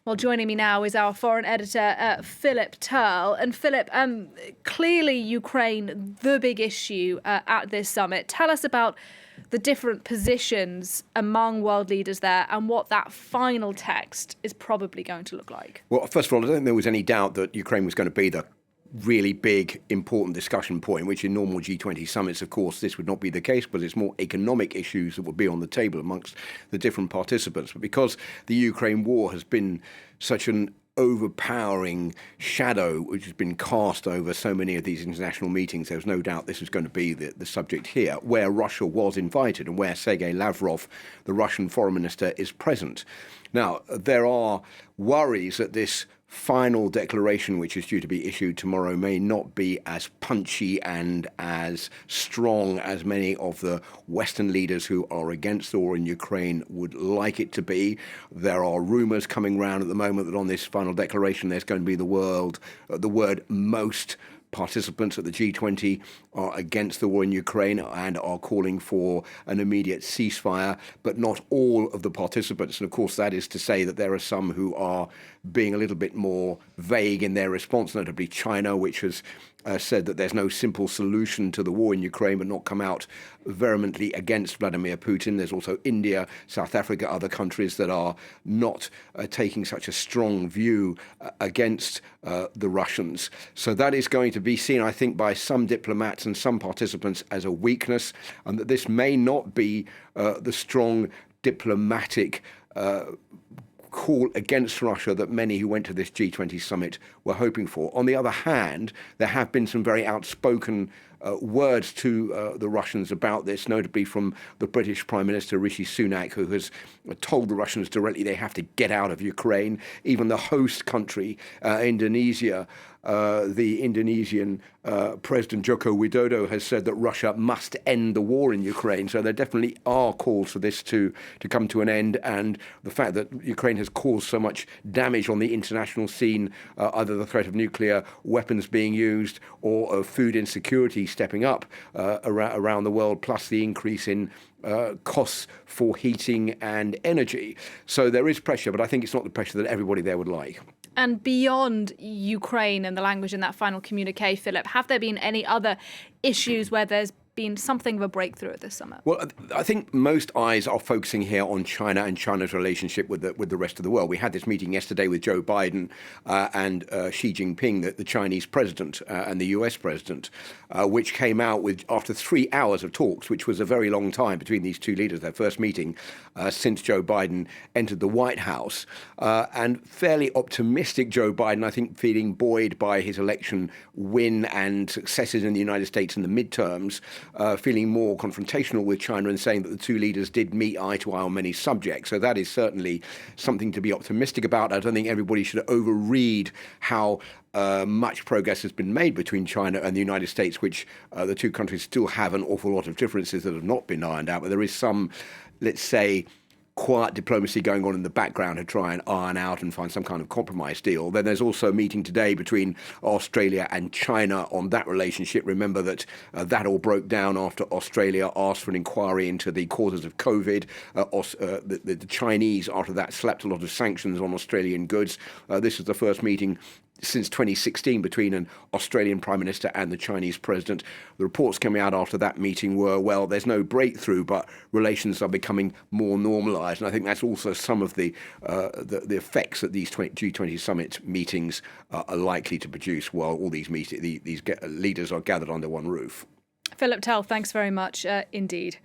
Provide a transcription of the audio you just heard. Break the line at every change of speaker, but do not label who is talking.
Well, joining me now is our foreign editor, Philip Turle. And Philip, clearly Ukraine, the big issue at this summit. Tell us about the different positions among world leaders there and what that final text is probably going to look like.
Well, first of all, I don't think there was any doubt that Ukraine was going to be the really big, important discussion point, which in normal G20 summits, of course, this would not be the case, but it's more economic issues that would be on the table amongst the different participants. But because the Ukraine war has been such an overpowering shadow which has been cast over so many of these international meetings, there's no doubt this is going to be the subject here, where Russia was invited and where Sergei Lavrov, the Russian foreign minister, is present. Now, there are worries that this final declaration, which is due to be issued tomorrow, may not be as punchy and as strong as many of the Western leaders who are against the war in Ukraine would like it to be. There are rumours coming round at the moment that on this final declaration there's going to be the word most participants at the G20 are against the war in Ukraine and are calling for an immediate ceasefire, but not all of the participants. And of course, that is to say that there are some who are being a little bit more vague in their response, notably China, which has said that there's no simple solution to the war in Ukraine, but not come out vehemently against Vladimir Putin. There's also India, South Africa, other countries that are not taking such a strong view against the Russians. So that is going to be seen, I think, by some diplomats and some participants as a weakness, and that this may not be the strong diplomatic call against Russia that many who went to this G20 summit were hoping for. On the other hand, there have been some very outspoken words to the Russians about this, notably from the British Prime Minister Rishi Sunak, who has told the Russians directly they have to get out of Ukraine. Even the host country, Indonesia, the Indonesian President Joko Widodo has said that Russia must end the war in Ukraine. So there definitely are calls for this to come to an end. And the fact that Ukraine has caused so much damage on the international scene, either the threat of nuclear weapons being used or of food insecurity stepping up around the world, plus the increase in costs for heating and energy. So there is pressure, but I think it's not the pressure that everybody there would like.
And beyond Ukraine and the language in that final communique, Philip, have there been any other issues where there's been something of a breakthrough at this summit?
Well, I think most eyes are focusing here on China and China's relationship with the rest of the world. We had this meeting yesterday with Joe Biden and Xi Jinping, the Chinese president, and the US president, which came out with, after 3 hours of talks, which was a very long time between these two leaders, their first meeting since Joe Biden entered the White House, and fairly optimistic Joe Biden, I think, feeling buoyed by his election win and successes in the United States in the midterms, feeling more confrontational with China and saying that the two leaders did meet eye to eye on many subjects. So that is certainly something to be optimistic about. I don't think everybody should overread how much progress has been made between China and the United States, which the two countries still have an awful lot of differences that have not been ironed out. But there is some, let's say, quiet diplomacy going on in the background to try and iron out and find some kind of compromise deal. Then there's also a meeting today between Australia and China on that relationship. Remember that that all broke down after Australia asked for an inquiry into the causes of COVID. The Chinese, after that, slapped a lot of sanctions on Australian goods. This is the first meeting since 2016 between an Australian Prime Minister and the Chinese President. The reports coming out after that meeting were, well, there's no breakthrough, but relations are becoming more normalised. And I think that's also some of the effects that these G20 summit meetings are likely to produce while all these leaders are gathered under one roof.
Philip Turle, thanks very much indeed.